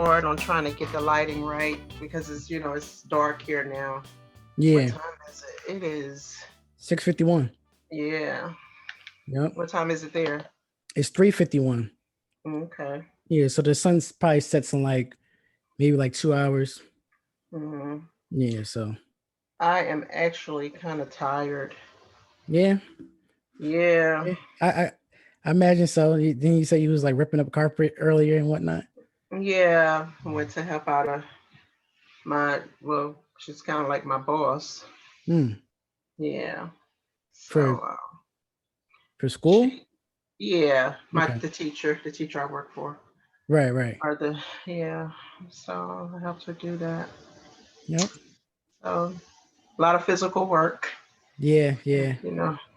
hard on trying to get the lighting right because it's dark here now. What Yeah, time is it? It is, 6:51. yeah. Yep. What time is it there? It's 3:51. Okay. Yeah, so the sun's probably sets in like maybe like 2 hours. hmm Yeah, so I am actually kind of tired. yeah, Yeah. yeah. I imagine so. Didn't you say you was like ripping up carpet earlier and whatnot? Yeah. I went to help out well, she's kind of like my boss. Hmm. Yeah. So, For for school? she, yeah, Okay. the teacher I work for, Right, right. or yeah. So I helped her do that. Yep. So a lot of physical work. Yeah, yeah.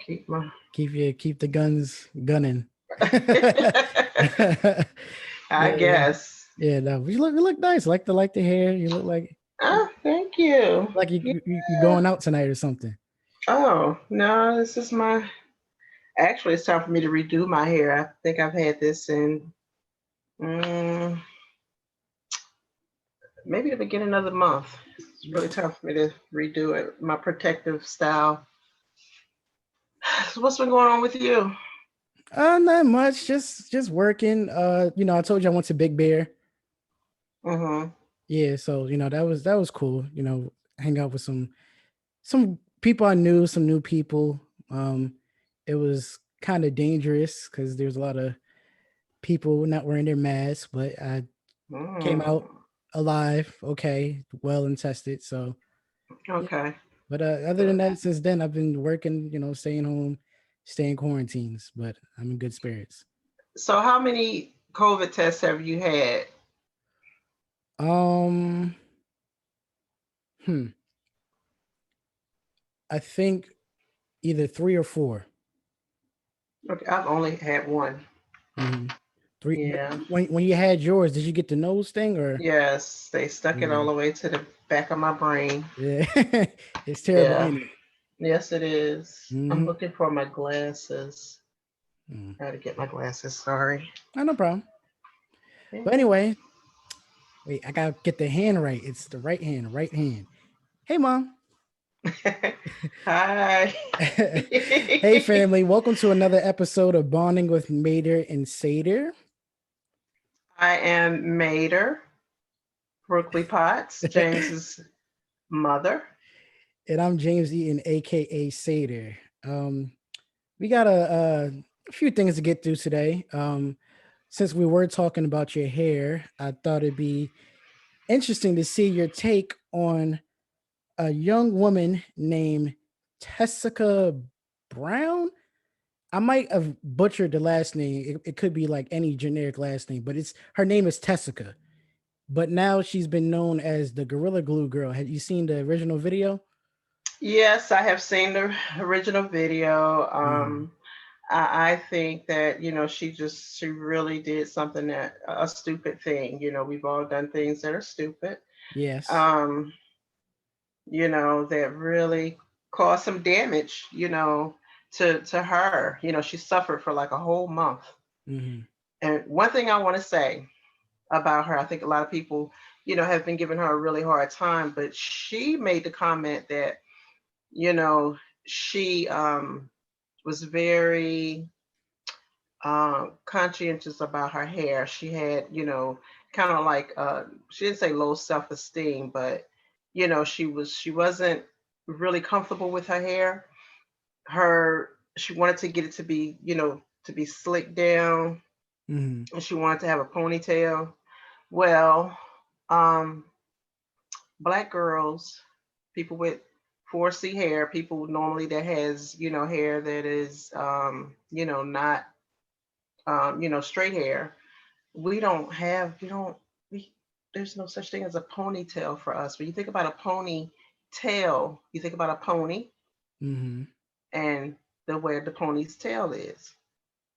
Keep my. Keep the guns gunning. Yeah, I yeah. guess. Yeah, no. You look nice. Like the hair. You look Oh, thank you. like you Yeah. going out tonight or something. Oh no, this is my. Actually, it's time for me to redo my hair. I think I've had this in mm, maybe the beginning of the month. It's really time for me to redo it. My protective style. So what's been going on with you? Not much. Just working. I told you I went to Big Bear. Mm-hmm. Yeah, so that was cool. Hang out with some people I knew, some new people. It was kind of dangerous because there's a lot of people not wearing their masks, but I came Mm. out alive, okay, well and tested. So yeah. Okay. But other than that, since then I've been working, staying home, staying quarantines, but I'm in good spirits. So how many COVID tests have you had? Um, hmm, I think either 3 or 4. Okay, I've only had one. Hmm. Three. But Yeah. when you had yours, did you get the nose thing or? Yes, they stuck it all Yeah, the way to the back of my brain. yeah. It's terrible, Yeah. ain't it? Yes, it is. I'm Mm-hmm. looking for my glasses. Mm. I gotta get my glasses. Sorry. No problem. But Yeah. anyway, wait, I gotta get the hand right. It's the right hand, right hand. Hey, mom. Hi. Hey, family. Welcome to another episode of Bonding with Mater and Sater. I am Mater, Brooklyn Potts, James's mother. And I'm James Eaton, aka Sater. We got a few things to get through today. Since we were talking about your hair, I thought it'd be interesting to see your take on a young woman named Tessica Brown. I might have butchered the last name. It could be like any generic last name, but it's her name is Tessica. But now she's been known as the Gorilla Glue Girl. Have you seen the original video? Yes, I have seen the original video. Mhm. I think that she really did something that a stupid thing. We've all done things that are stupid. Yes. Um, that really caused some damage. To her. She suffered for like a whole month. Hmm. And one thing I want to say about her, I think a lot of people, have been giving her a really hard time, but she made the comment that you know she was very conscientious about her hair. She had, kind of like she didn't say low self-esteem, but she wasn't really comfortable with her hair. She wanted to get it to be, to be slicked down, Hmm. and she wanted to have a ponytail. Well, um, black girls, people with 4C hair, people normally that has, hair that is, not, straight hair, we don't, we, there's no such thing as a ponytail for us. When you think about a ponytail, you think about a pony Hmm. and the way the pony's tail is.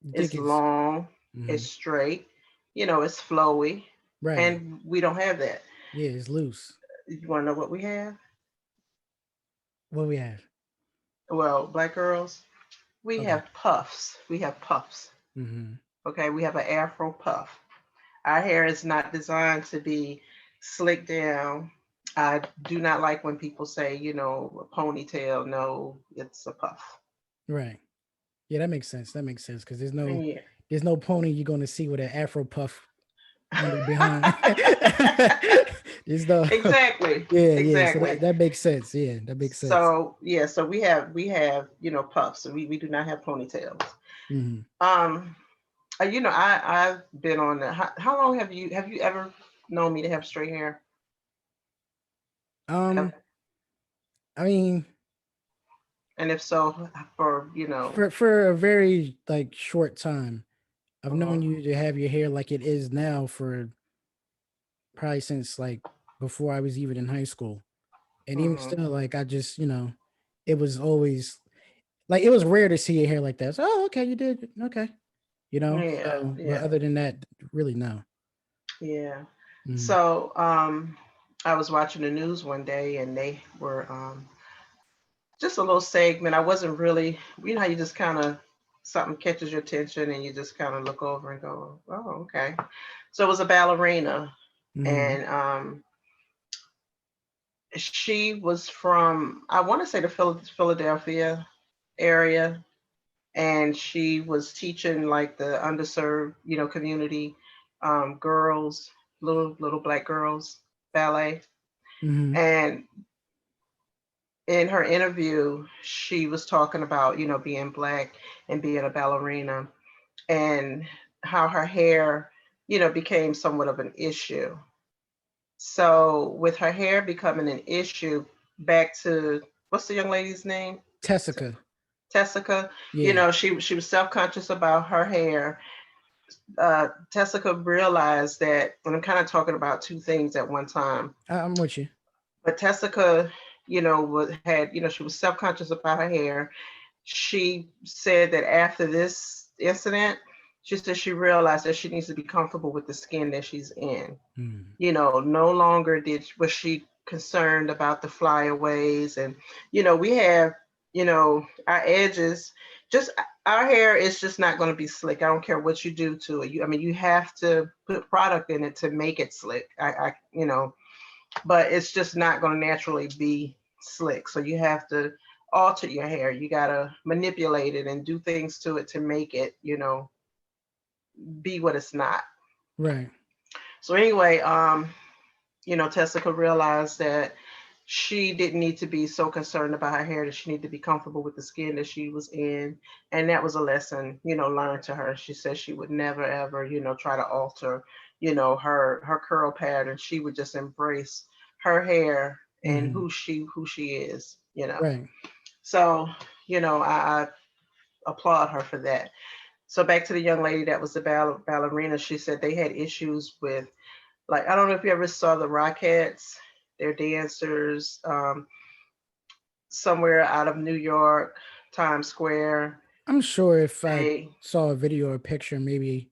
You think It's it's long, it's mhm. straight, it's flowy, Right? and we don't have that. Yeah, it's loose. You want to know what we have? What we have? Well, black girls, we Okay. have puffs. We have puffs. Hmm. Okay, we have an afro puff. Our hair is not designed to be slicked down. I do not like when people say, a ponytail. No, it's a puff. Right. Yeah, that makes sense. That makes sense because Yeah. there's no pony you're gonna see with an afro puff on it behind. There's no Exactly. yeah, yeah. So Exactly. that makes sense. Yeah, that makes sense. So yeah, so we have puffs. We do not have ponytails. Hmm. Um, I've been on the. How long have you ever known me to have straight hair? Um, Ever? I mean, And if so, for for a very like short time, I've known mhm, you to have your hair like it is now for probably since like before I was even in high school. And even mhm. still, like I just, it was always like it was rare to see your hair like that. So, oh, okay, you did. Okay. Yeah, So but yeah, other than that, really no. yeah. Mm, So I was watching the news one day, and they were just a little segment. I wasn't really, how you just kind of something catches your attention, and you just kind of look over and go, oh, okay. So it was a ballerina, mm, and she was from, I want to say, the Philadelphia area, and she was teaching like the underserved, community, girls, little black girls, ballet. mm, And in her interview, she was talking about, being black and being a ballerina, and how her hair, became somewhat of an issue. So with her hair becoming an issue, back to, what's the young lady's name? Tessica. Tessica. Yeah, She was self-conscious about her hair. Tessica realized that, and I'm kind of talking about two things at one time. I'm with you. But Tessica, she was self-conscious about her hair. She said that after this incident, she said she realized that she needs to be comfortable with the skin that she's in. Mm, No longer was she concerned about the flyaways, and we have, our edges. Just our hair is just not going to be slick. I don't care what you do to it. I mean, you have to put product in it to make it slick. But it's just not going to naturally be slick. So you have to alter your hair. You got to manipulate it and do things to it to make it, be what it's not. right. So anyway, Tessica realized that she didn't need to be so concerned about her hair, that she needed to be comfortable with the skin that she was in. And that was a lesson, learned to her. She said she would never ever, try to alter, her curl pattern. She would just embrace her hair and Hmm. who she is. Right. So, I applaud her for that. So back to the young lady that was the ballerina, she said they had issues with, like, I don't know if you ever saw the Rockettes. They're dancers, somewhere out of New York, Times Square. I'm sure if I They saw a video or a picture, maybe,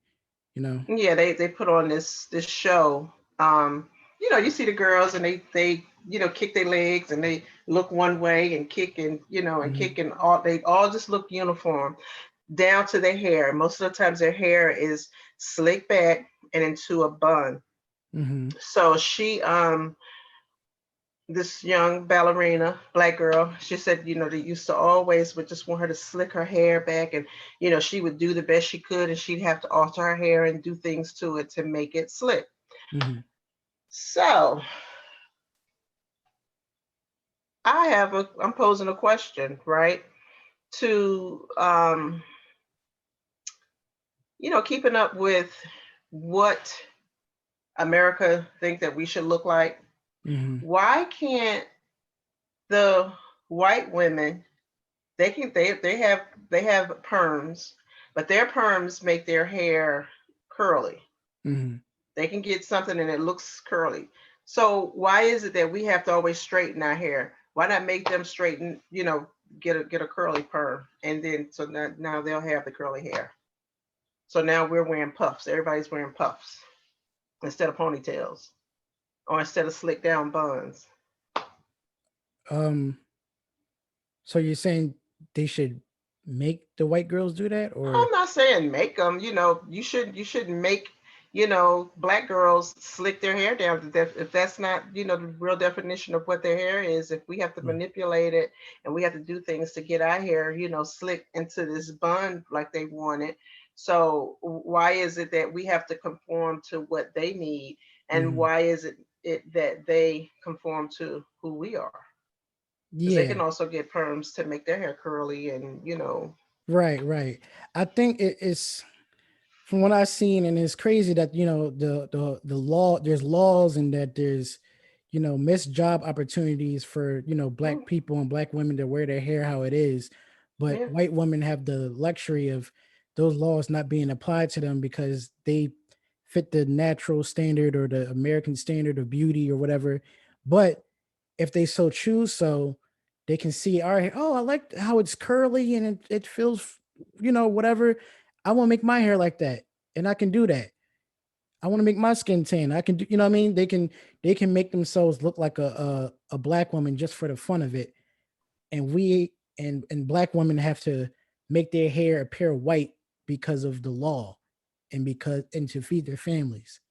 you know. Yeah, they put on this show. You see the girls, and they kick their legs, and they look one way and kick, and Mhm, kick, and they all just look uniform down to their hair. Most of the times their hair is slicked back and into a bun. mhm, So this young ballerina, black girl, she said, they used to always would just want her to slick her hair back, and she would do the best she could, and she'd have to alter her hair and do things to it to make it slick. mhm. So I'm posing a question, right? To keeping up with what America think that we should look like. Mhm, Why can't the white women, they have perms, but their perms make their hair curly. mhm. They can get something and it looks curly. So why is it that we have to always straighten our hair? Why not make them straighten, get a curly perm, and then so now they'll have the curly hair. So now we're wearing puffs. Everybody's wearing puffs instead of ponytails, or instead of slick down buns. Um, so you're saying they should make the white girls do that, or I'm not saying make them. You shouldn't make. black girls slick their hair down. If that's not, the real definition of what their hair is, if we have to Mm, manipulate it and we have to do things to get our hair, slick into this bun like they want it. So why is it that we have to conform to what they need? And mhm. why is it that they conform to who we are? Because they Yeah, can also get perms to make their hair curly and, right, right. I think it's from what I've seen, and it's crazy that the law, there's laws, and that there's missed job opportunities for mm, black people and black women to wear their hair how it is, but yeah, white women have the luxury of those laws not being applied to them because they fit the natural standard or the American standard of beauty or whatever. But if they so choose, so they can see, all right, oh, I like how it's curly and it feels, whatever. I want to make my hair like that, and I can do that. I want to make my skin tan. I can do, what I mean? They can make themselves look like a black woman just for the fun of it. And we and black women have to make their hair appear white because of the law and to feed their families.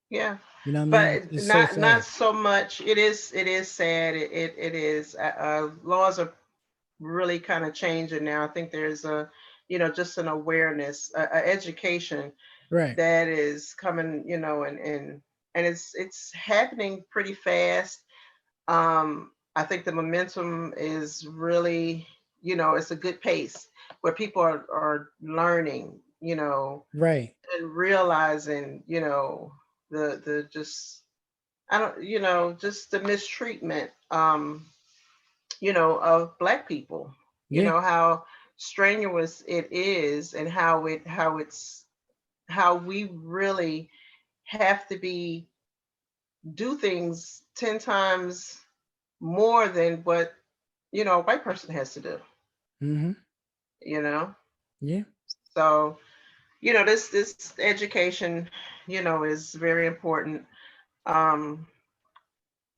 yeah. You know what I mean? But It's so not sad. so much. It is sad. It is. Laws are really kind of changing now. I think there's just an awareness, a education Right. that is coming, and it's happening pretty fast. I think the momentum is really, it's a good pace where people are learning, Right. and realizing, the just I don't, just the mistreatment, of black people, Yeah. how strenuous it is, and how we really have to do things 10 times more than what, a white person has to do, Mm-hmm. you know? Yeah. So, this education, is very important. Um,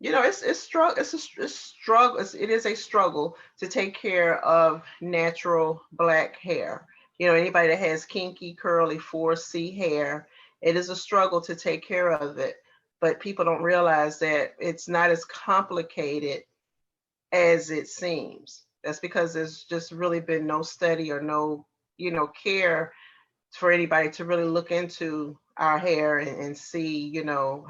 it's struggle. It is a struggle to take care of natural black hair. Anybody that has kinky, curly 4C hair, it is a struggle to take care of it. But people don't realize that it's not as complicated as it seems. That's because there's just really been no study or no, care for anybody to really look into our hair and see,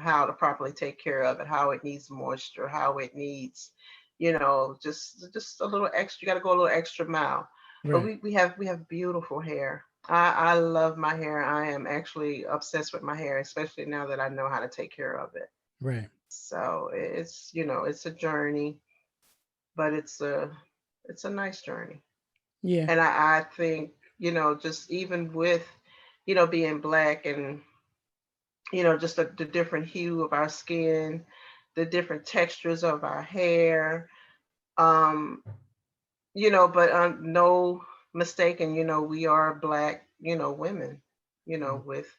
how to properly take care of it, how it needs moisture, how it needs, just a little extra. You got to go a little extra mile. But Right. we have beautiful hair. I love my hair. I am actually obsessed with my hair, especially now that I know how to take care of it. Right. So it's a journey, but it's a nice journey. Yeah. And I think, just even with, being black, and, just the different hue of our skin, the different textures of our hair, um, but no mistaken, we are black, women, with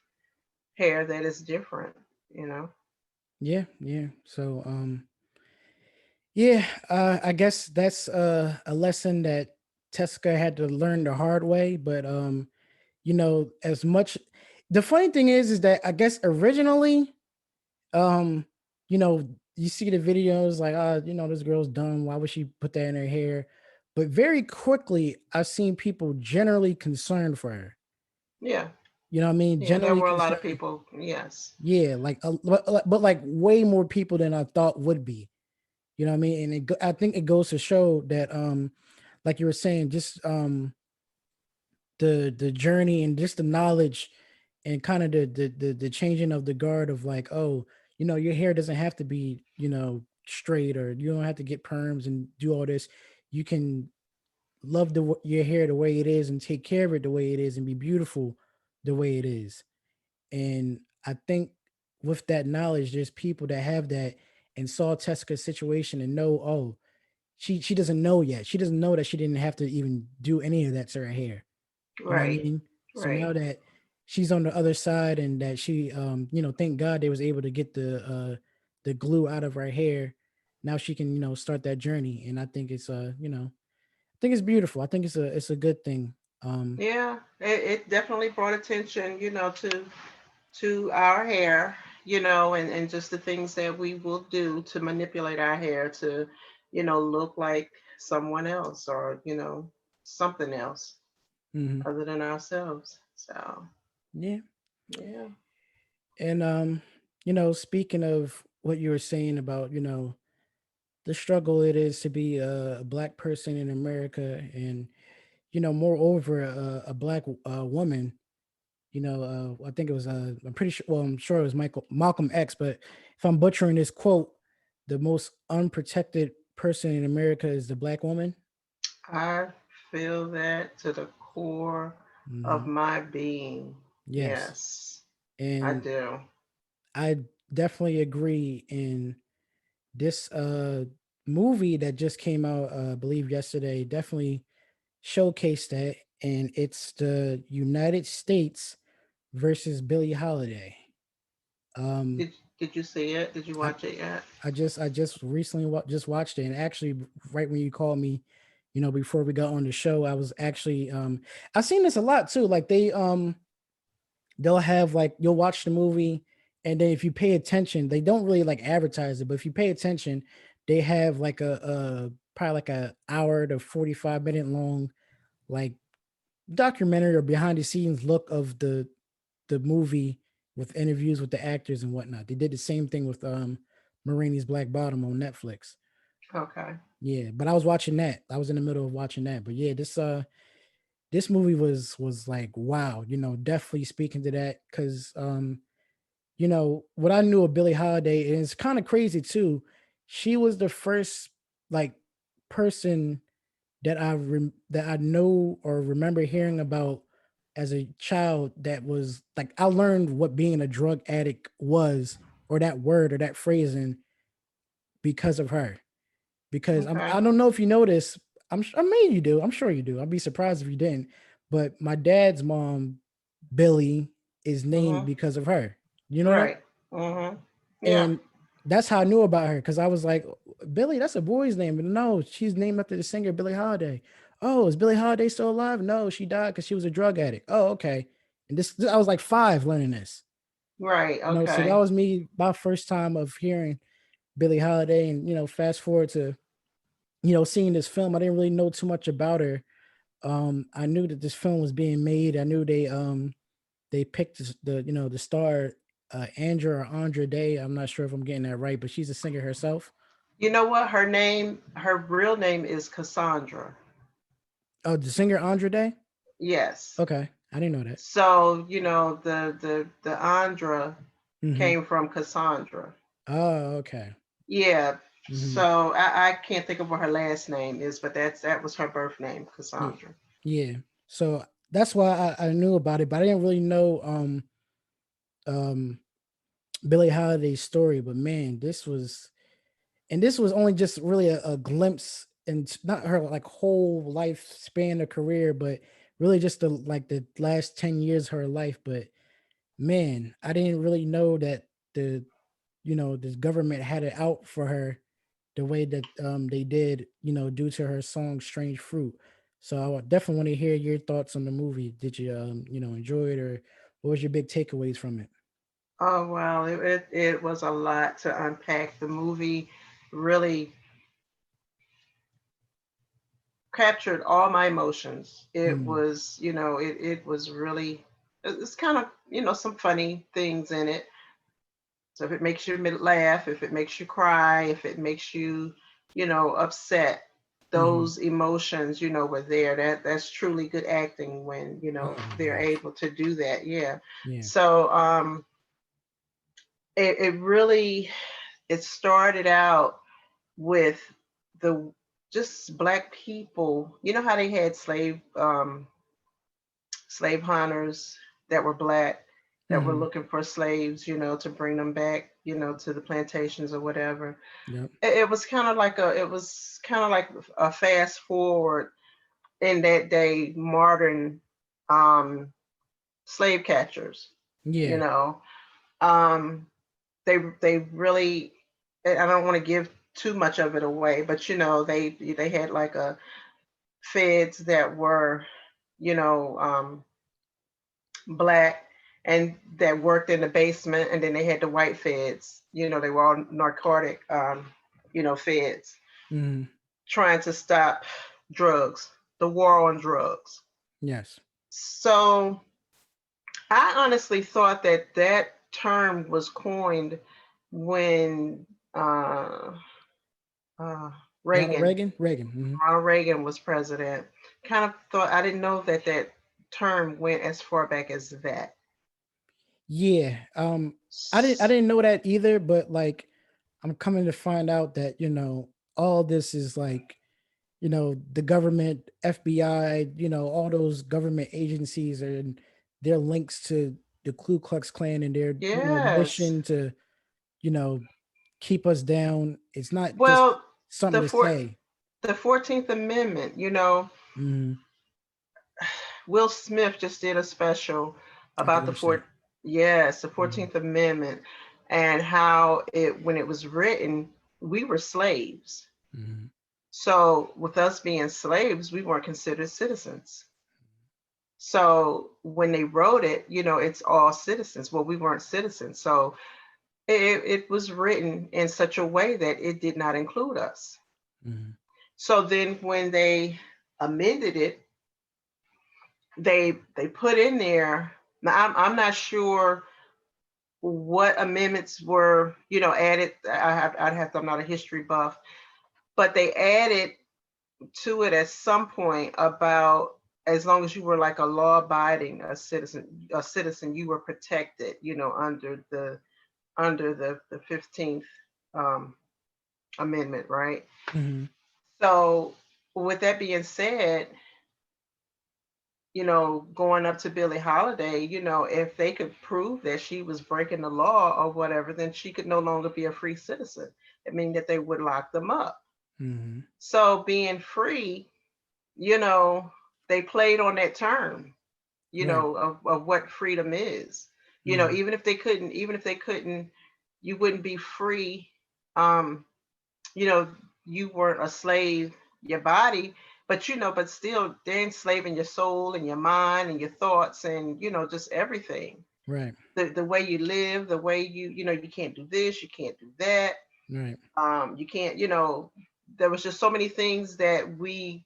hair that is different, you know. Yeah. Yeah. So yeah, I guess that's a lesson that Tesca had to learn the hard way. But as much, the funny thing is that I guess originally, um, you know, you see the videos like, this girl's dumb. Why would she put that in her hair? But very quickly, I've seen people generally concerned for her. Yeah. You know what I mean? Yeah, there Generally were a lot of concerned. people. Yes. Yeah, like, but like way more people than I thought would be. You know what I mean? And I think it goes to show that, like you were saying, just the journey and just the knowledge and kind of the changing of the guard of like, oh, your hair doesn't have to be, straight, or you don't have to get perms and do all this. You can love your hair the way it is and take care of it the way it is and be beautiful the way it is. And I think with that knowledge, there's people that have that and saw Tessica's situation and know, oh, she doesn't know yet. She doesn't know that she didn't have to even do any of that to her hair. You know what I Right. mean? So Right. now that she's on the other side and that she thank God they was able to get the glue out of her hair. Now she can, start that journey. And I think it's I think it's beautiful. I think it's a good thing. Um Yeah, it definitely brought attention, to to our hair, and just the things that we will do to manipulate our hair to, look like someone else or, something else Hmm. other than ourselves. So, Yeah. yeah. And speaking of what you were saying about, the struggle it is to be a black person in America, and moreover, a black woman. I think it was. I'm pretty sure. Well, I'm sure it was Malcolm X. But if I'm butchering this quote, the most unprotected person in America is the black woman. I feel that to the core of Hmm. my being. Yes, Yes, I and do. I definitely agree. In this movie that just came out, I believe yesterday, definitely showcased that, and it's the United States versus Billie Holiday. Um, Did you see it? Did you I watch it yet? I just recently just watched it, and actually, right when you called me, before we got on the show, I was actually I've seen this a lot too. Like they'll have, like, you'll watch the movie, and then if you pay attention, they don't really like advertise it, but if you pay attention, they have like a probably like a hour to 45-minute long, like, documentary or behind the scenes look of the movie, with interviews with the actors and whatnot. They did the same thing with Marini's Black Bottom on Netflix. Okay. Yeah, but I was watching that. I was in the middle of watching that. But yeah, this movie was like, wow, definitely speaking to that, cuz what I knew of Billie Holiday, and it's kind of crazy too. She was the first, like, person that I know or remember hearing about as a child, that was like, I learned what being a drug addict was, or that word or that phrasing, because of her. Because Okay. I don't know if you know this. I mean, you do. I'm sure you do. I'd be surprised if you didn't. But my dad's mom, Billy, is named Mhm. because of her. You know that? Right. Mhm. Yeah. And that's how I knew about her, because I was like, Billy, that's a boy's name. But no, she's named after the singer Billie Holiday. Oh, is Billie Holiday still alive? No, she died because she was a drug addict. Oh, okay. And this I was like 5 learning this. Right. So that Okay. was me, my first time of hearing Billie Holiday. And fast forward to seeing this film. I didn't really know too much about her. I knew that this film was being made. I knew they picked the star, Andra or Andra Day. I'm not sure if I'm getting that right, but she's a singer herself. You know what? Her real name is Cassandra. Oh, the singer Andra Day. Yes. Okay, I didn't know that. So, the Andra Hmm. came from Cassandra. Oh, okay. Yeah. Hmm. So I can't think of what her last name is, but that was her birth name, Yeah, Cassandra. yeah. So that's why I knew about it, but I didn't really know um Billie Holiday's story. But man, this was only just really a glimpse into not her like whole life span of career, but really just the last 10 years of her life. But man, I didn't really know that the government had it out for her the way that they did, due to her song Strange Fruit. So I would definitely want to hear your thoughts on the movie. Did you enjoy it, or what was your big takeaways from it? Oh well, it was a lot to unpack. The movie really captured all my emotions. It Mm, was, it was really, it's kind of, some funny things in it. So if it makes you laugh, if it makes you cry, if it makes you, upset, mm-hmm. those emotions, were there. That's truly good acting when, Oh they're yes. able to do that. Yeah. Yeah. So it really, it started out with the just black people. You know how they had slave hunters that were black, that were Mm-hmm. looking for slaves, to bring them back, to the plantations or whatever. Yep. It was kind of like a fast forward in that day, modern um, slave catchers. You Yeah. know, um, they really. I don't want to give too much of it away, but they had like a feds that were, you know, um, black, and that worked in the basement, and then they had the white feds. They were all narcotic, feds Hmm. trying to stop drugs, the war on drugs. Yes. So I honestly thought that that term was coined when uh, uh, Ronald Reagan, Reagan. Reagan. Hmm. Ronald Reagan was president. Kind of thought, I didn't know that that term went as far back as that. Yeah. I didn't know that either, but like I'm coming to find out that, all this is like, the government, FBI, all those government agencies and their links to the Ku Klux Klan and their, Yes. mission to, you know, keep us down. It's not just Well, something the to four, say. the 14th Amendment, Mhm. Will Smith just did a special I did about watch that. yes, the Mhm. 14th Amendment, and how when it was written, we were slaves. Mhm. So with us being slaves, we weren't considered citizens. So when they wrote it, it's all citizens. Well, we weren't citizens. So it was written in such a way that it did not include us. Mhm. So then when they amended it, they put in there. Now I'm not sure what amendments were added. I'd have to, I'm not a history buff, but they added to it at some point about as long as you were like a law-abiding a citizen, you were protected, under the 15th um, amendment, right? Mhm. So with that being said, going up to Billie Holiday, if they could prove that she was breaking the law or whatever, then she could no longer be a free citizen. It means that they would lock them up. Mhm. So being free, you know, they played on that term, Right. of what freedom is. Mhm. Even if they couldn't, you wouldn't be free. Um, you know, you weren't a slave, your body, but still they're enslaving your soul and your mind and your thoughts and just everything. Right. The way you live, the way you can't do this, you can't do that. Right. You can't, there was just so many things that we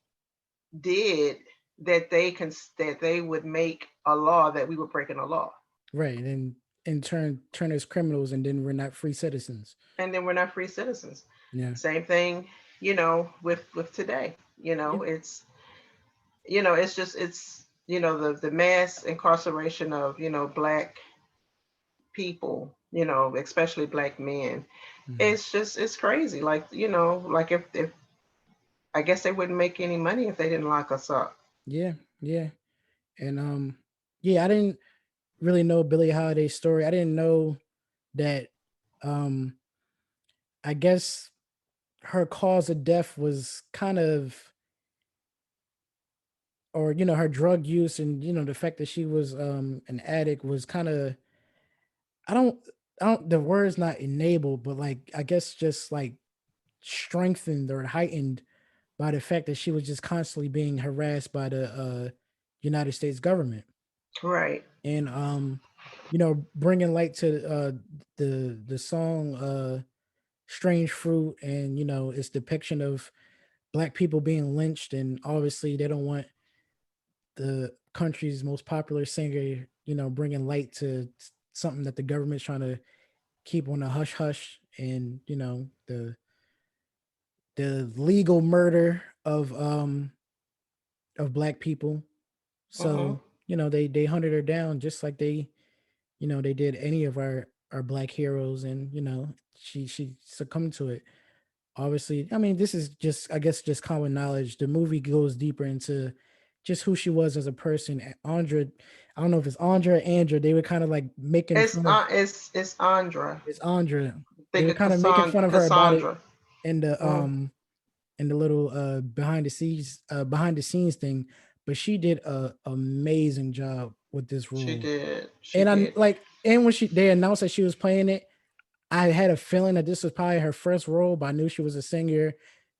did that they would make a law that we were breaking a law. Right. And in turn us criminals, and then we're not free citizens. And then we're not free citizens. Yeah. Same thing, with today. Yeah. It's just the mass incarceration of black people, especially black men. Mhm. It's crazy. Like like if I guess they wouldn't make any money if they didn't lock us up. Yeah. Yeah. And yeah, I didn't really know Billie Holiday's story. I didn't know that um I guess her cause of death was kind of, or her drug use, and the fact that she was an addict was kind of, I don't I don't the word's not enabled, but like I guess just like strengthened or heightened by the fact that she was just constantly being harassed by the United States government. Right. And bringing light to the song Strange Fruit, and its depiction of black people being lynched, and obviously they don't want the country's most popular singer, bringing light to something that the government's trying to keep on a hush hush, and the legal murder of black people. Mm-hmm. So they hunted her down just like they did any of our black heroes, and she succumbed to it. Obviously, I mean, this is just, I guess, just common knowledge. The movie goes deeper into just who she was as a person. Andra, I don't know if it's Andra or Andra. They were kind of like making It's fun of, uh, it's it's Andra. it's Andra. They Think were of kind of making fun of her about it Cassandra. in the Mm, little behind the scenes thing. But she did a amazing job with this she role. did. She And I'm did. like, and when they announced that she was playing it, I had a feeling that this was probably her first role, but I knew she was a singer.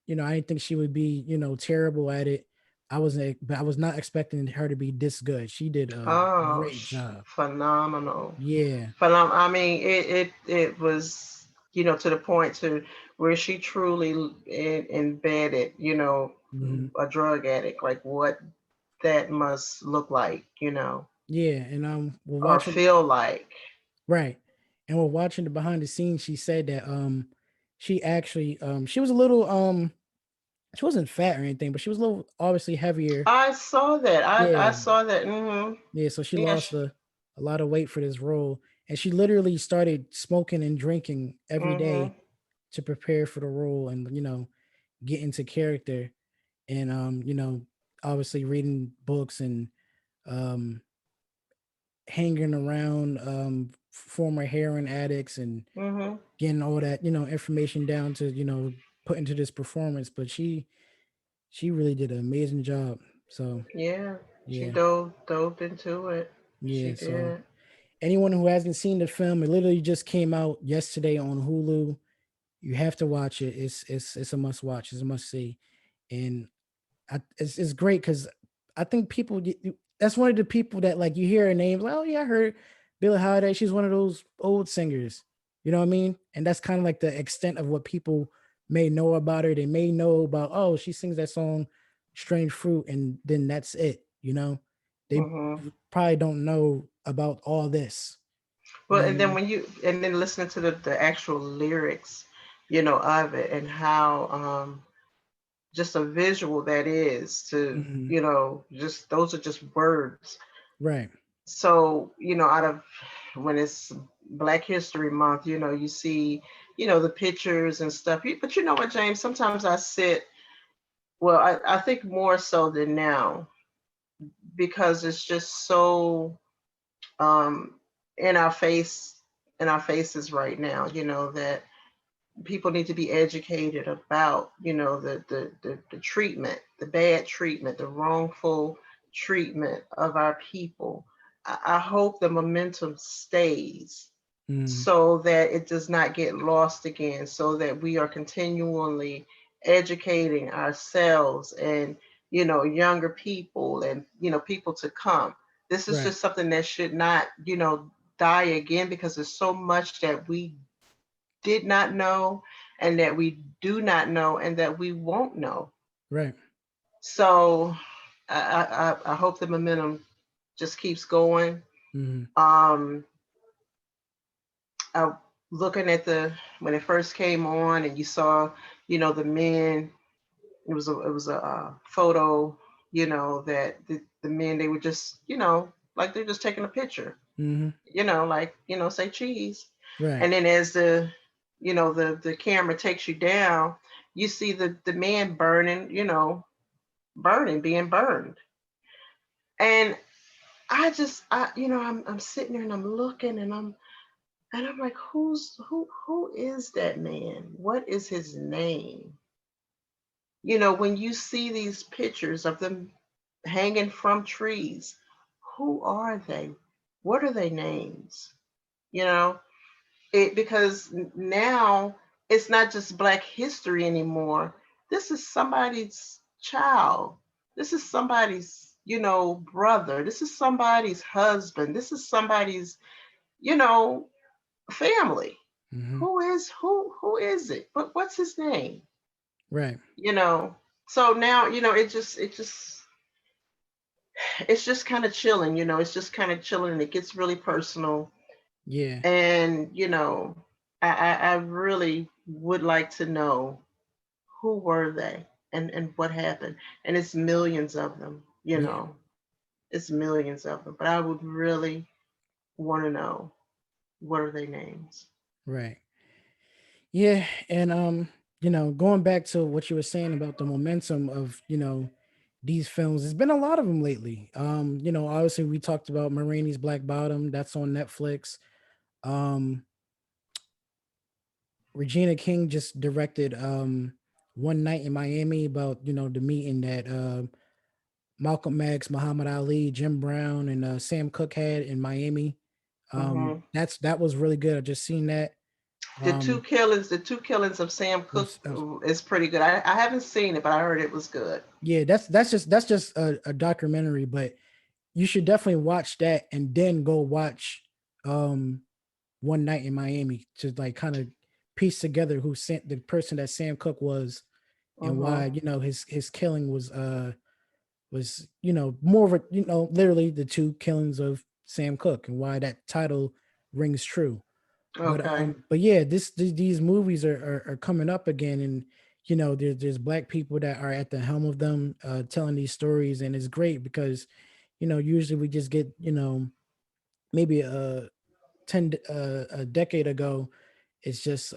I didn't think she would be, terrible at it. I was not expecting her to be this good. She did a Oh, great job. phenomenal. Yeah. I mean, it was, to the point to where she truly embedded, Mhm. a drug addict, like what that must look like, Yeah, and we're or watching. feel like. Right. And we're watching the behind the scenes. She said that she actually she was a little she wasn't fat or anything, but she was a little obviously heavier. I saw that. I Yeah. saw that. Hmm. Yeah, so she Yes. lost a lot of weight for this role. And she literally started smoking and drinking every Hmm. day to prepare for the role and get into character. And obviously reading books and um hanging around former heroin addicts and Hmm. getting all that information down to put into this performance. But she really did an amazing job. So Yeah. She yeah. dove into it. She Yeah, so did. anyone who hasn't seen the film, it literally just came out yesterday on Hulu. You have to watch it. It's a must watch. It's a must see. And it's great because I think people that's one of the people that like you hear her names like, oh yeah, I heard Billie Holiday. She's one of those old singers. You know what I mean? And that's kind of like the extent of what people may know about her. They may know about, oh, she sings that song Strange Fruit, and then that's it. They Hmm. probably don't know about all this. You Well, know what I and then mean? listening to the actual lyrics, of it, and how just a visual that is to, Hmm. just those are just words. Right. So, out of when it's Black History Month, you see, the pictures and stuff. But you know what, James? Sometimes I sit, well, I think more so than now, because it's just so um, in our face, in our faces right now, that people need to be educated about, the treatment, the bad treatment, the wrongful treatment of our people. I hope the momentum stays Mm. so that it does not get lost again, so that we are continually educating ourselves and, younger people and, people to come. This is Right. just something that should not, die again, because there's so much that we did not know, and that we do not know, and that we won't know. Right. So I hope the momentum just keeps going. Mm. Um, I, looking at the when it first came on, and you saw, the men. It was a photo, that the men, they were just, like they're just taking a picture, Hmm. like, say cheese. Right. And then as the camera takes you down, you see the man burning, burning, being burned. And I'm sitting there and I'm looking, and I'm like, who is that man? What is his name? When you see these pictures of them hanging from trees, who are they? What are their names? You know, because now it's not just Black history anymore. This is somebody's child. This is somebody's, brother. This is somebody's husband. This is somebody's, you know, family. Hmm. Who is it? What's his name? Right. You know. So now, it's just kind of chilling, it's just kind of chilling, and it gets really personal. Yeah. And, I really would like to know, who were they, and what happened. And it's millions of them, Yeah. it's millions of them. But I would really want to know, what are their names. Right. Yeah. And going back to what you were saying about the momentum of, these films, there's been a lot of them lately. Obviously we talked about Marini's Black Bottom, that's on Netflix. Um, Regina King just directed One Night in Miami about, the meeting that Malcolm X, Muhammad Ali, Jim Brown, and Sam Cooke had in Miami. Hmm. That was really good. I just seen that. Um, The two killings of Sam Cooke was, uh, is pretty good. I haven't seen it, but I heard it was good. yeah, that's just a documentary, but you should definitely watch that and then go watch um One Night in Miami to like kind of piece together who sent the person that Sam Cooke was and Hmm. why his killing was more of a literally the two killings of Sam Cooke and why that title rings true. Okay. But yeah, these movies are coming up again, and there's black people that are at the helm of them, telling these stories, and it's great because usually we just get maybe a decade ago, it's just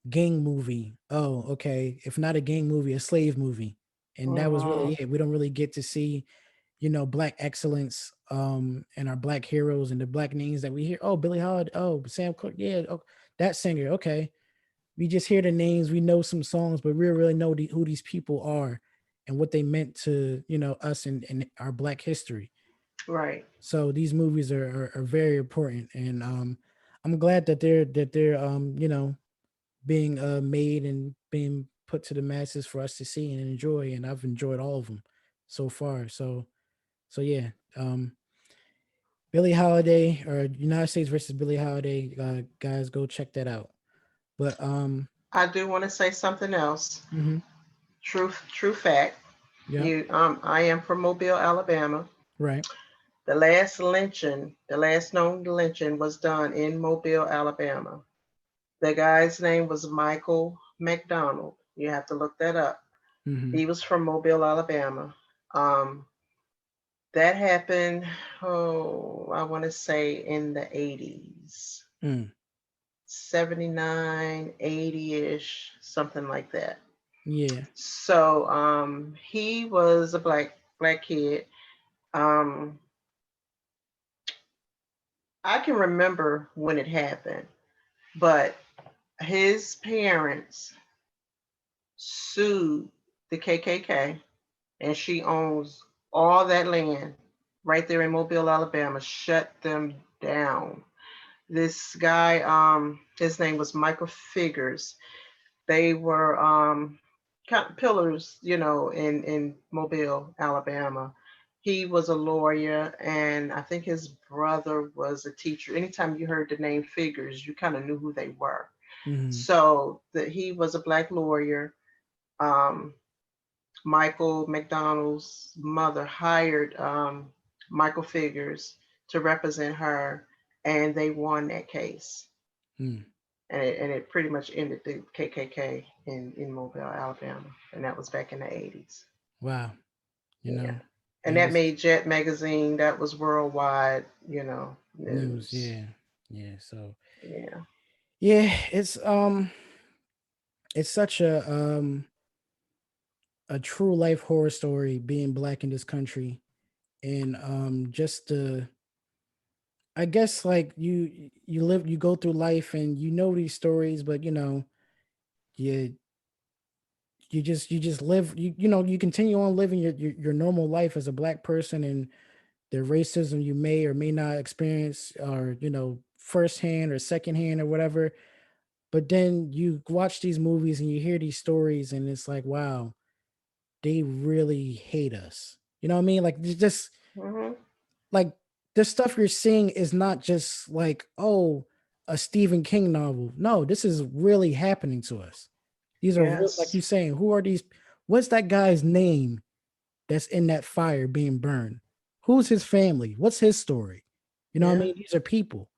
gang movie. Oh, okay. If not a gang movie, a slave movie. And that was Hmm. really it. We don't really get to see, black excellence, and our black heroes and the black names that we hear. Oh, Billie Holiday. Oh, Sam Cooke. Yeah. Oh, that singer. Okay. We just hear the names. We know some songs, but we don't really know who these people are and what they meant to, us and our black history. Right. So these movies are very important. And I'm glad that they're being made and being put to the masses for us to see and enjoy, and I've enjoyed all of them so far. So yeah, Billie Holiday or United States versus Billie Holiday, guys, go check that out. But I do want to say something else. mhm, True fact. yep, I am from Mobile, Alabama. right, The last known lynching was done in Mobile, Alabama. The guy's name was Michael McDonald. You have to look that up. mhm, He was from Mobile, Alabama. Um, that happened, oh, I want to say in the 80s, mm, 79, 80-ish, something like that. yeah, So he was a black kid. Um, I can remember when it happened, but his parents sued the KKK, and she owns all that land right there in Mobile, Alabama. Shut them down. This guy, his name was Michael Figures. They were kind of pillars, in Mobile, Alabama. He was a lawyer, and I think his brother was a teacher. Anytime you heard the name Figures, you kind of knew who they were. mhm, So that he was a black lawyer. Um, Michael McDonald's mother hired Michael Figures to represent her, and they won that case. mm, And it pretty much ended the KKK in Mobile, Alabama, and that was back in the 80s. wow, Yeah, and and that it's made Jet magazine. That was worldwide, news, news. yeah, yeah. So Yeah. yeah, it's such a true life horror story being black in this country, and just the I guess like you go through life and you know these stories, but you you just live, you continue on living your normal life as a black person, and the racism you may or may not experience, or firsthand or secondhand or whatever. But then you watch these movies and you hear these stories, and it's like, wow, they really hate us. You know what I mean? Like, just Hmm. like the stuff you're seeing is not just like, oh, a Stephen King novel. No, this is really happening to us. These are real, like Yes. you saying, who are these? What's that guy's name that's in that fire being burned? Who's his family? What's his story? You know what I Yeah. mean? These are people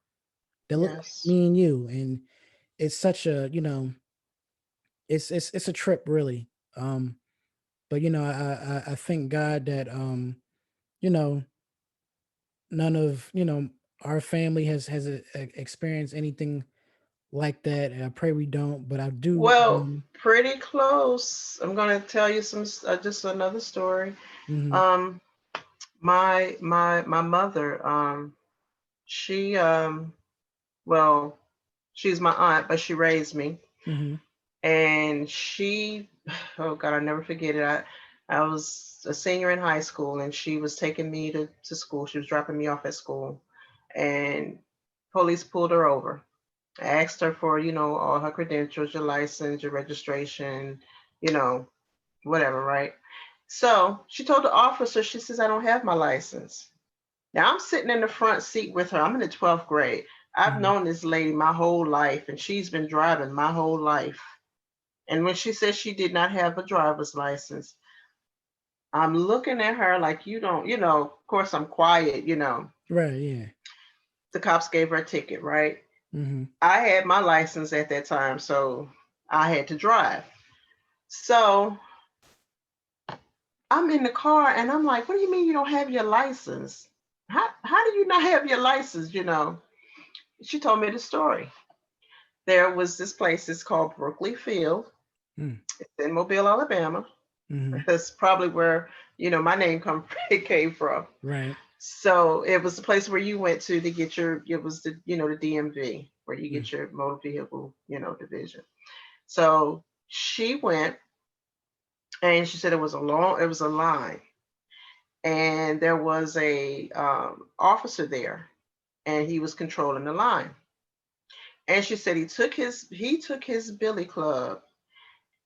that look like Yes. me and you. And it's such a, it's a trip really. Um, but I thank God that you know, none of our family has experienced anything like that. And I pray we don't, but I do. Well, pretty close. I'm gonna tell you just another story. Mhm, Um, my mother, she well, she's my aunt, but she raised me, mhm, and she, oh God, I'll never forget it. I was a senior in high school, and she was taking me to school. She was dropping me off at school, and police pulled her over. I asked her for, all her credentials, your license, your registration, you know, whatever, right? So she told the officer, she says, I don't have my license. Now I'm sitting in the front seat with her. I'm in the 12th grade. I've Mhm. known this lady my whole life, and she's been driving my whole life. And when she said she did not have a driver's license, I'm looking at her like, you don't, of course I'm quiet, Right. Yeah. The cops gave her a ticket, right? Hmm. I had my license at that time, so I had to drive. So I'm in the car and I'm like, what do you mean you don't have your license? How do you not have your license? She told me the story. There was this place, it's called Brookley Field. Mm. It's in Mobile, Alabama. Hmm. That's probably where, my name it came from. Right. So it was the place where you went to get it was the DMV where you Mm. get your motor vehicle, division. So she went and she said it was a line, and there was a officer there, and he was controlling the line. And she said he took his billy club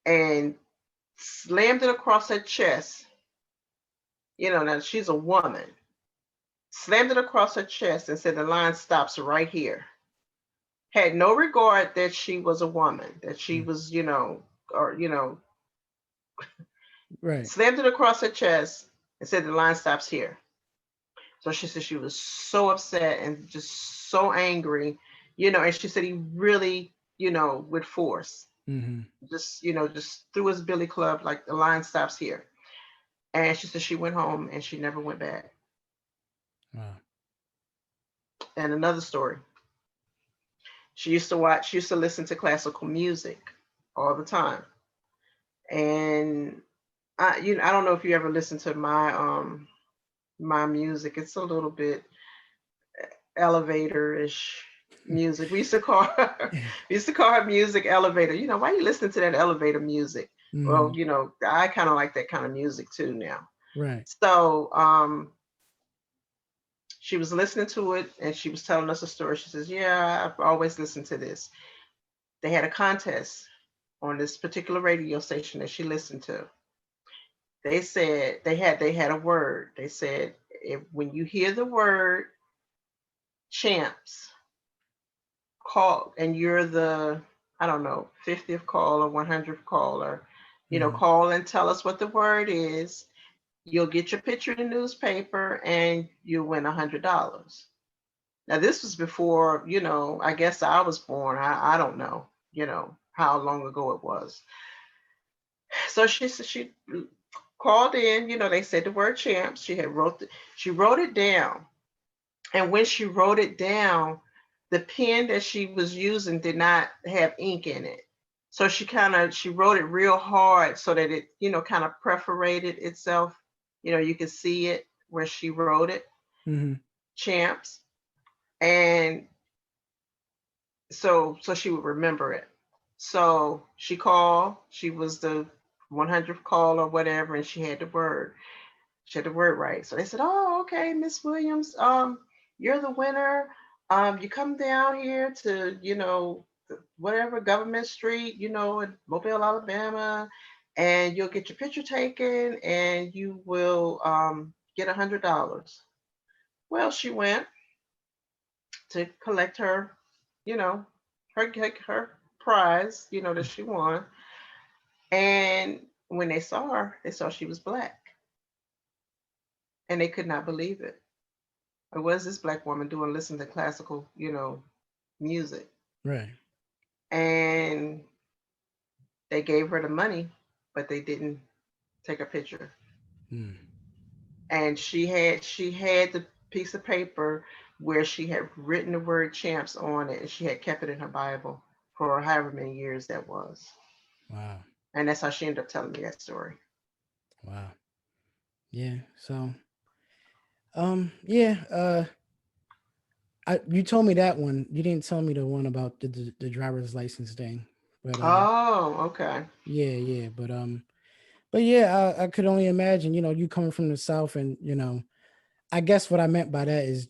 and slammed it across her chest. Now she's a woman. Slammed it across her chest and said the line stops right here. Had no regard that she was a woman, that she Mm. was, or Right. slammed it across her chest and said the line stops here. So she said she was so upset and just so angry, and she said he really, with force, Hmm. just threw his billy club like the line stops here. And she said she went home and she never went back. Wow. And another story, she used to listen to classical music all the time. And I don't know if you ever listened to my music. It's a little bit elevator-ish music. We used to call her music elevator. Why you listening to that elevator music? Well, Hmm. I kind of like that kind of music too now. Right. So she was listening to it and she was telling us a story. She says, yeah, I've always listened to this. They had a contest on this particular radio station that she listened to. They said they had a word. They said, if when you hear the word champs, call, and you're the, I don't know, 50th call or 100th caller, Hmm. call and tell us what the word is. You'll get your picture in the newspaper and you'll win $100. Now this was before, I guess I was born. I don't know, how long ago it was. So she called in, they said the word champs. She wrote it down. And when she wrote it down, the pen that she was using did not have ink in it. So she wrote it real hard so that it, kind of perforated itself. You could see it where she wrote it, Hmm. champs. And so she would remember it. So she called, she was the 100th call or whatever, and she had the word right. So they said, "Oh, okay, Miss Williams, you're the winner. You come down here to, whatever Government Street, in Mobile, Alabama, and you'll get your picture taken, and you will get $100." Well, she went to collect her, you know, her prize, that she won. And when they saw her, they saw she was black, and they could not believe it. What is this black woman doing listening to classical, music? Right. And they gave her the money, but they didn't take a picture. Mm. And she had the piece of paper where she had written the word champs on it, and she had kept it in her Bible for however many years that was. Wow. And that's how she ended up telling me that story. Wow. Yeah. So, yeah. You told me that one. You didn't tell me the one about the driver's license thing. But Oh, okay. yeah, yeah. But yeah, I could only imagine. You coming from the South, and I guess what I meant by that is,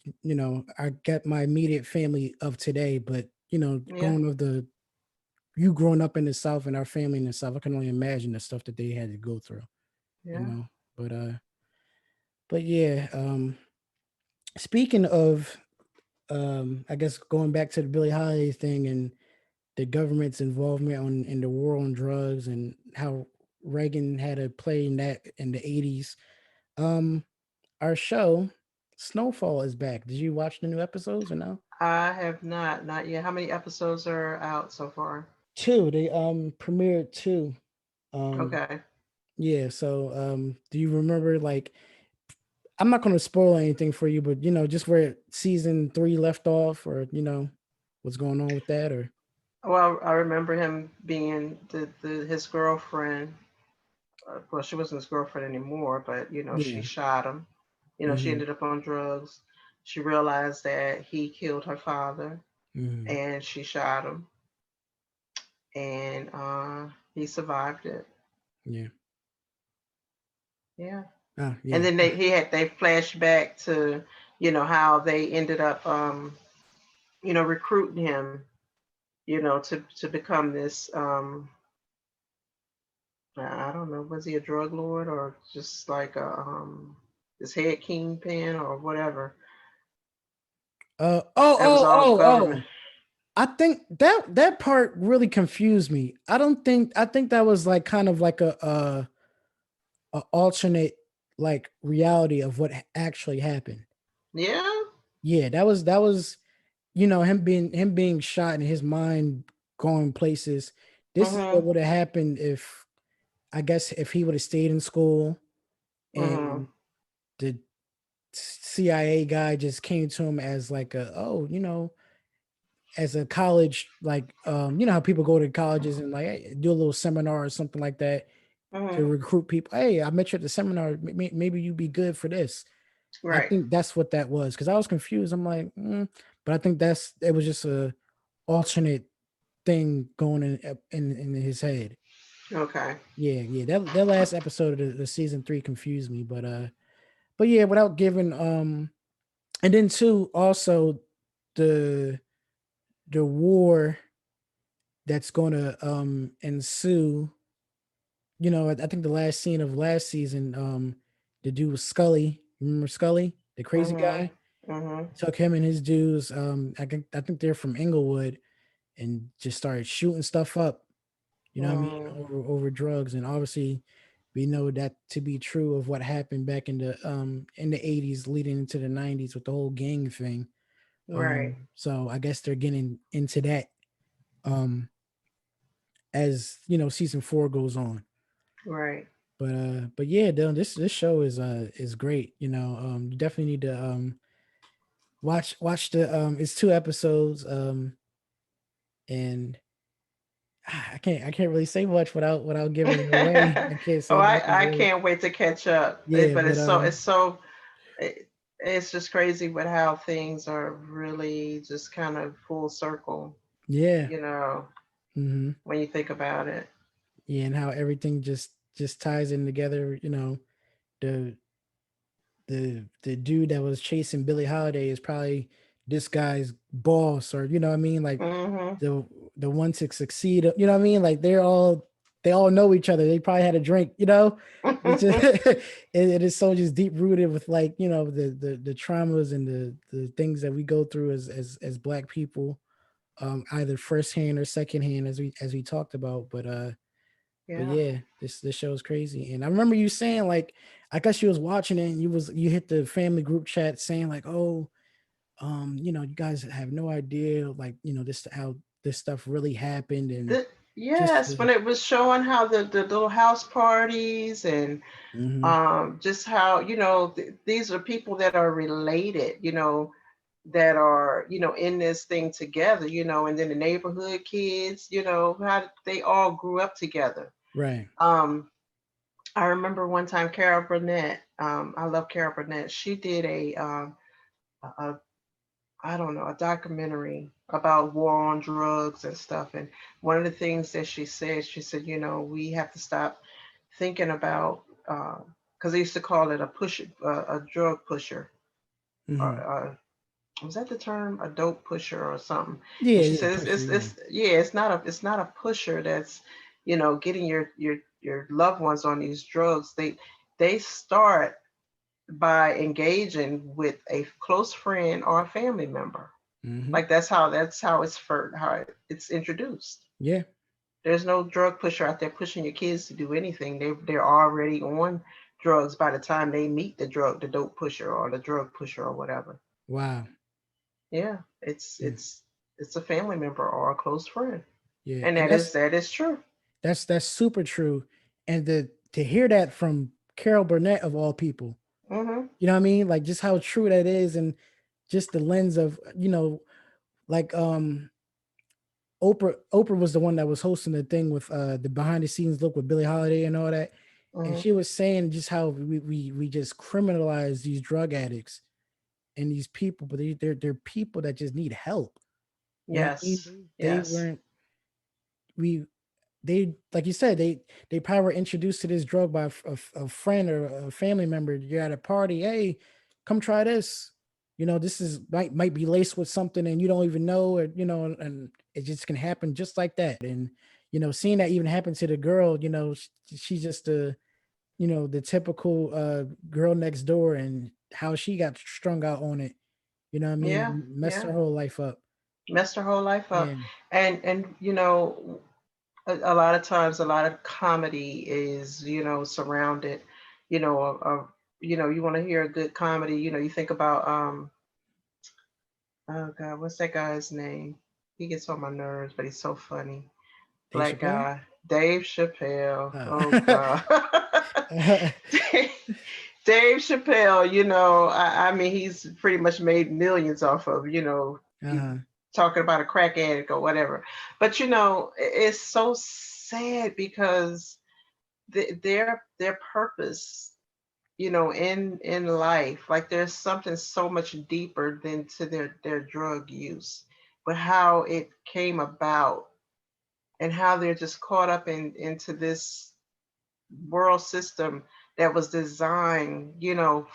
I get my immediate family of today, but Yeah. going of the you growing up in the South and our family in the South, I can only imagine the stuff that they had to go through, you Yeah. know. But yeah, speaking of I guess going back to the Billie Holiday thing and the government's involvement in the war on drugs and how Reagan had a play in that in the 80s. Um, our show Snowfall is back. Did you watch the new episodes or no? I have not yet. How many episodes are out so far? Two. They premiered two. Um, Okay. yeah, so do you remember, like, I'm not gonna spoil anything for you, but just where season three left off, or what's going on with that, or Well, I remember him being his girlfriend. Well, she wasn't his girlfriend anymore, but she yeah. shot him. She Hmm. ended up on drugs. She realized that he killed her father, Hmm. and she shot him, and he survived it. Yeah. Yeah. Ah, And yeah. then they flashed back to how they ended up recruiting him to become this I don't know, was he a drug lord or just like a this head kingpin or whatever. That was all government. Oh. I think that part really confused me. I think that was like kind of like a alternate like reality of what actually happened. Yeah. Yeah, that was him being shot and his mind going places. This is what Mhm. would have happened if, I guess, if he would have stayed in school Mhm. and the CIA guy just came to him as like as a college, like how people go to colleges and like, hey, do a little seminar or something like that to Mhm. recruit people. Hey, I met you at the seminar. Maybe you'd be good for this. I Right. think that's what that was, because I was confused. I'm like, but I think it was just a alternate thing going in his head. Okay. Yeah, yeah. That last episode of the season three confused me, but yeah, without giving and then too also the war that's gonna ensue. I think the last scene of last season, the dude was Scully. Remember Scully, the crazy Mhm. guy? Mhm. Took him and his dudes. I think they're from Inglewood, and just started shooting stuff up. You know what I mean? Mm. Over drugs, and obviously, we know that to be true of what happened back in the 80s, leading into the 90s with the whole gang thing. Right. So I guess they're getting into that um as season four goes on. Right. But yeah, Dylan, this show is great. You definitely need to watch the it's two episodes, and I can't really say much without giving it away. I can't Oh, say nothing I really. can't wait to catch up. Yeah, But but it's just crazy with how things are really just kind of full circle, yeah. you know, Hmm. when you think about it. Yeah, and how everything just ties in together. The the dude that was chasing Billie Holiday is probably this guy's boss, or what I mean, like Hmm. the the one to succeed. You know what I mean? Like they all know each other. They probably had a drink. It's just it is so just deep rooted with, like, the traumas and the things that we go through as Black people, either firsthand or secondhand, as we talked about. But Yeah. yeah, this show is crazy. And I remember you saying, like, I guess you was watching it and you hit the family group chat saying like, oh, you guys have no idea, like, this how this stuff really happened, and The, just yes, when it was showing how the little house parties and hmm. just how these are people that are related, that are in this thing together, and then the neighborhood kids, how they all grew up together. Right. um I remember one time Carol Burnett, I love Carol Burnett. She did a I don't know, a documentary about war on drugs and stuff. And one of the things that she said, we have to stop thinking about, because they used to call it a drug pusher, Hmm. uh, was that the term, a dope pusher or something? And Yeah, she yeah, says pusher, yeah. yeah, it's not a pusher that's, getting your loved ones on these drugs. They start by engaging with a close friend or a family member. Mm-hmm. Like that's how it's introduced. Yeah, There's no drug pusher out there pushing your kids to do anything. They're already on drugs by the time they meet the dope pusher or the drug pusher or whatever. wow. Yeah, Mm, it's a family member or a close friend, yeah, and and that is true. that's super true. And to hear that from Carol Burnett of all people, Hmm. you know what I mean? Like just how true that is, and just the lens of like Oprah was the one that was hosting the thing with the behind the scenes look with Billie Holiday and all that. And Hmm. she was saying just how we just criminalize these drug addicts and these people, but they're people that just need help. You know what I mean? Yes, They yes, weren't we they like you said they probably were introduced to this drug by a friend or a family member. You're at a party, hey, come try this. This is might be laced with something and you don't even know, or and it just can happen just like that. And seeing that even happen to the girl, she's just the typical girl next door, and how she got strung out on it. You know what I yeah, mean? Messed yeah. her whole life up. Messed her whole life up, Yeah. and a lot of times, a lot of comedy is surrounded, of you want to hear a good comedy. You think about oh God, what's that guy's name? He gets on my nerves, but he's so funny. Dave Black Chappelle. guy, Dave Chappelle. Oh Uh, God. Dave Chappelle, I mean, he's pretty much made millions off of, you uh-huh. talking about a crack addict or whatever. But it's so sad because their purpose, in life, like there's something so much deeper than to their drug use, but how it came about and how they're just caught up into this world system that was designed,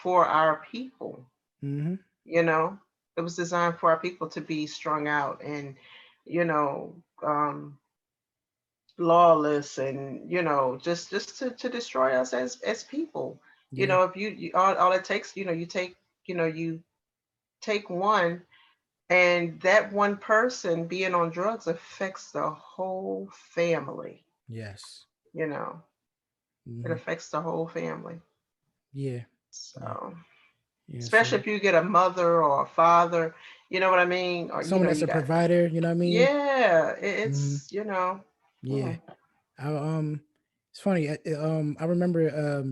for our people. Mhm. You know, it was designed for our people to be strung out and, you know, um, lawless and just to destroy us as people. Yeah. If you all it takes, you take one, and that one person being on drugs affects the whole family. Yes. You know, it Mhm. affects the whole family. Yeah. Yeah. So, Yeah. especially So if you get a mother or a father, you know what I mean? Or, someone that's you a got, provider, you know what I mean? yeah, Mhm. it's, Yeah. mm, It's funny. I remember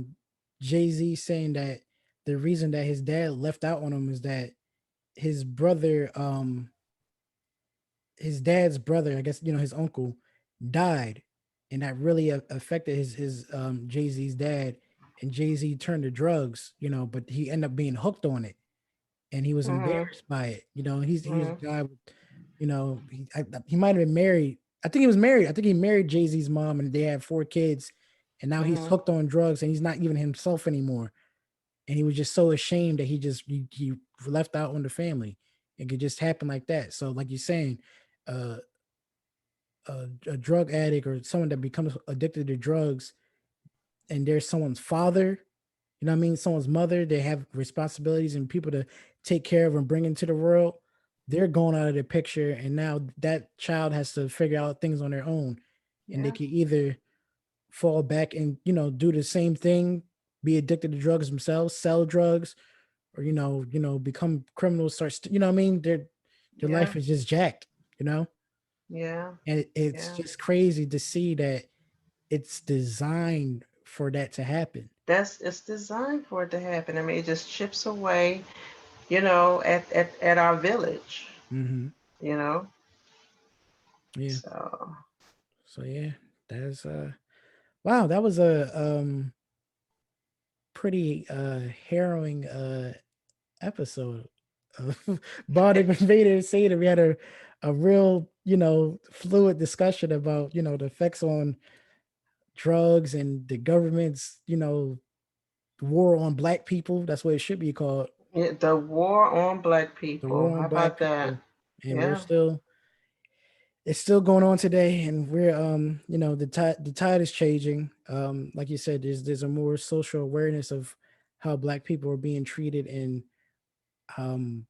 Jay Z saying that the reason that his dad left out on him is that his brother, his dad's brother, I guess his uncle, died, and that really affected his Jay Z's dad. And Jay Z turned to drugs, but he ended up being hooked on it, and he was mm, embarrassed by it. He was a mm, guy with, he might have been married. I think he was married. I think he married Jay Z's mom, and they had 4 kids. And now he's mm, hooked on drugs, and he's not even himself anymore. And he was just so ashamed that he left out on the family. It could just happen like that. So, like you're saying, uh, a drug addict or someone that becomes addicted to drugs, and there's someone's father, what I mean, someone's mother, they have responsibilities and people to take care of and bring into the world. They're going out of the picture, and now that child has to figure out things on their own, and they yeah, can either fall back and do the same thing, be addicted to drugs themselves, sell drugs, or become criminals, you know what I mean, their yeah, life is just jacked, you know yeah, and it's yeah. just crazy to see that it's designed for that to happen. It's designed for it to happen. I mean, it just chips away, at our village, Hmm. you know. Yeah. So, So yeah, that's wow, that was a pretty harrowing episode of Bond Invader Seder. We had a real, fluid discussion about, the effects on drugs and the government's, war on black people. That's what it should be called. The war on black The people. war How on black about that? people, and we're Yeah. still it's still going on today, and we're the tide is changing. Like you said, there's a more social awareness of how black people are being treated, and um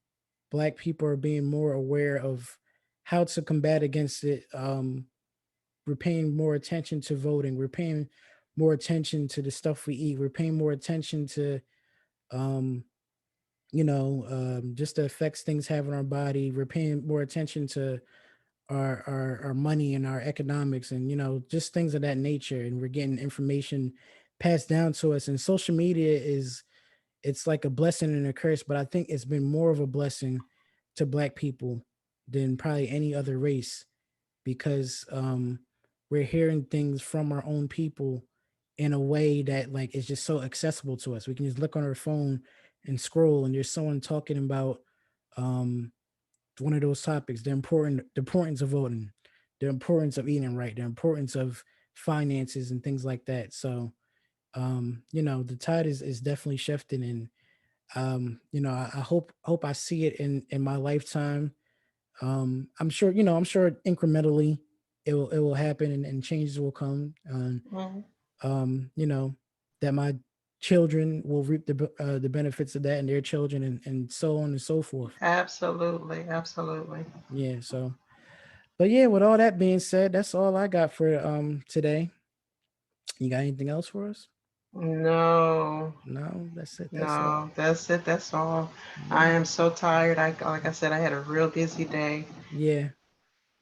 black people are being more aware of how to combat against it. We're paying more attention to voting. We're paying more attention to the stuff we eat. We're paying more attention to um just the effects things have on our body. We're paying more attention to our money and our economics, and just things of that nature, and we're getting information passed down to us. And social media is it's like a blessing and a curse, but I think it's been more of a blessing to black people than probably any other race, because we're hearing things from our own people in a way that like is just so accessible to us. We can just look on our phone and scroll, and there's someone talking about um one of those topics: the importance of voting, the importance of eating right, the importance of finances and things like that. So the tide is definitely shifting, and I hope I see it in my lifetime. I'm sure incrementally it will happen, and changes will come. Mhm. Um, you know, that my children will reap the benefits of that, and their children, and so on and so forth. Absolutely. Absolutely. Yeah. But yeah, with all that being said, that's all I got for today. You got anything else for us? No, No, that's it. That's all. no, that's it. That's all. I Yeah. am so tired. Like I said, I had a real busy day. Yeah.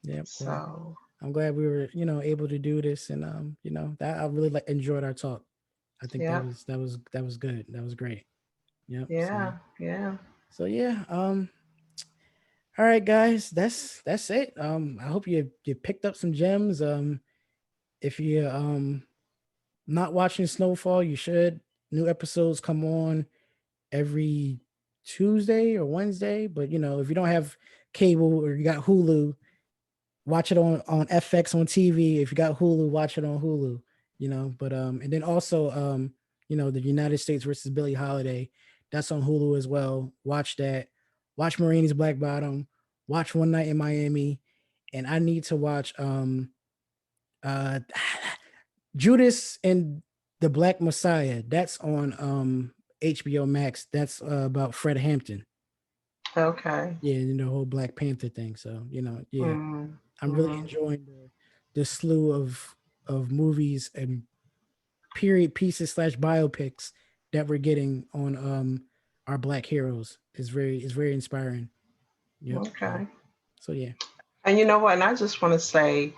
Yeah. Well, So I'm glad we were, able to do this, and that I really like enjoyed our talk. I think that yeah, was good. That was great. Yep. So yeah, yeah. so yeah. All right, guys. That's it. I hope you picked up some gems. If you not watching Snowfall, you should. New episodes come on every Tuesday or Wednesday. But if you don't have cable or you got Hulu, watch it on FX on TV. If you got Hulu, watch it on Hulu. But and then also the United States versus Billie Holiday, that's on Hulu as well. Watch that. Watch Marini's Black Bottom. Watch One Night in Miami, and I need to watch uh Judas and the Black Messiah. That's on HBO Max. That's about Fred Hampton. Okay. Yeah, the whole Black Panther thing. So yeah, Mm, I'm really mm. enjoying the slew of movies and period pieces slash biopics that we're getting on our Black heroes. Is very inspiring. Yep. So, Okay. so yeah. And you know what? And I just want to say,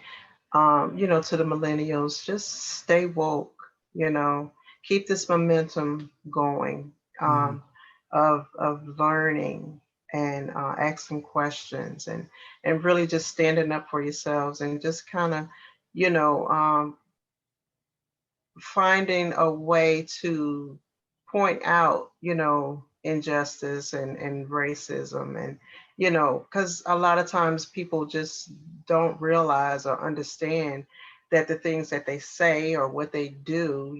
to the millennials, just stay woke, you know, keep this momentum going, Mhm. of learning and asking questions, and really just standing up for yourselves, and just kind of, you know, finding a way to point out, injustice and racism, and, because a lot of times people just don't realize or understand that the things that they say or what they do,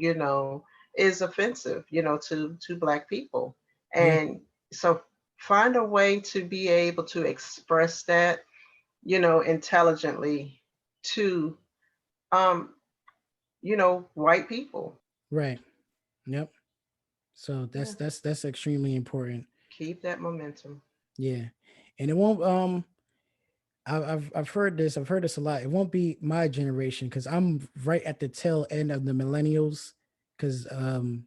is offensive, to Black people. Yeah. And so find a way to be able to express that, intelligently to, um, white people. Right. Yep. So Yeah. that's extremely important. Keep that momentum. Yeah. And it won't I've heard this. I've heard this a lot. It won't be my generation because I'm right at the tail end of the millennials. Because the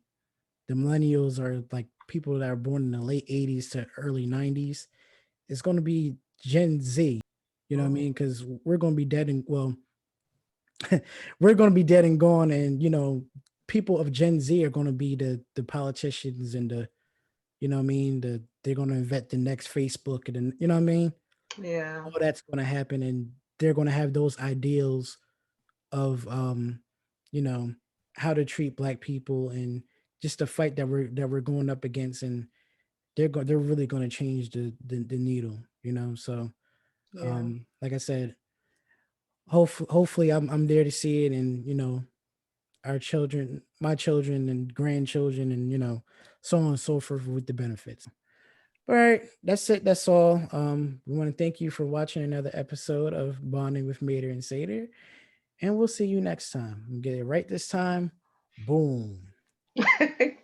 millennials are like people that are born in the late '80s to early '90s. It's going to be Gen Z. You know what I Mm. mean? Because we're going to be dead and well, we're going to be dead and gone, and people of Gen Z are going to be the politicians and what I mean. They're going to invent the next Facebook, and then, what I mean. Yeah. All that's going to happen, and they're going to have those ideals of you know how to treat black people, and just the fight that we're going up against, and they're really going to change the needle. So Yeah. like I said, hopefully I'm there to see it, and our children, my children and grandchildren, and so on and so forth with the benefits. All right, that's it. That's all. We want to thank you for watching another episode of Bonding with Mater and Sater, and we'll see you next time. We'll get it right this time. Boom. Bye.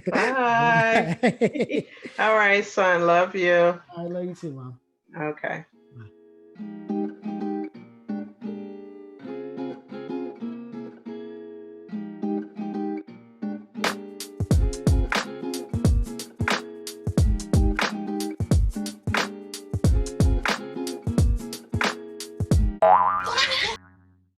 Bye. All right, son. Love you. I love you too, Mom. Okay.